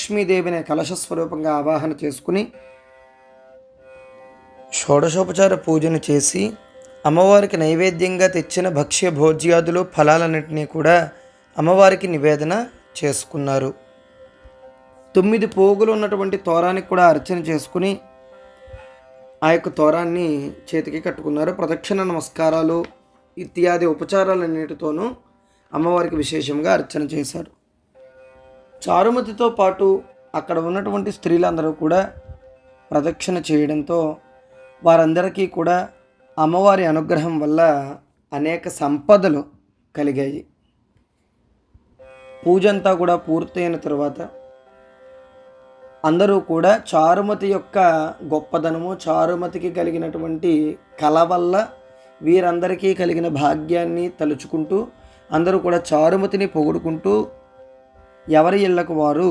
లక్ష్మీదేవిని కలశ స్వరూపంగా ఆవాహన చేసుకుని షోడశోపచార పూజను చేసి అమ్మవారికి నైవేద్యంగా తెచ్చిన భక్ష్య భోజ్యాదులు ఫలాలన్నింటినీ కూడా అమ్మవారికి నివేదన చేసుకున్నారు. 9 పోగులు ఉన్నటువంటి తోరానికి కూడా అర్చన చేసుకుని ఆ యొక్క తోరాన్ని చేతికి కట్టుకున్నారు. ప్రదక్షిణ నమస్కారాలు ఇత్యాది ఉపచారాలన్నిటితోనూ అమ్మవారికి విశేషంగా అర్చన చేశారు. చారుమతితో పాటు అక్కడ ఉన్నటువంటి స్త్రీలందరూ కూడా ప్రదక్షిణ చేయడంతో వారందరికీ కూడా అమ్మవారి అనుగ్రహం వల్ల అనేక సంపదలు కలిగాయి. పూజ అంతా కూడా పూర్తయిన తర్వాత అందరూ కూడా చారుమతి యొక్క గొప్పదనము, చారుమతికి కలిగినటువంటి కళ వల్ల వీరందరికీ కలిగిన భాగ్యాన్ని తలుచుకుంటూ అందరూ కూడా చారుమతిని పొగుడుకుంటూ ఎవరి ఇళ్లకు వారు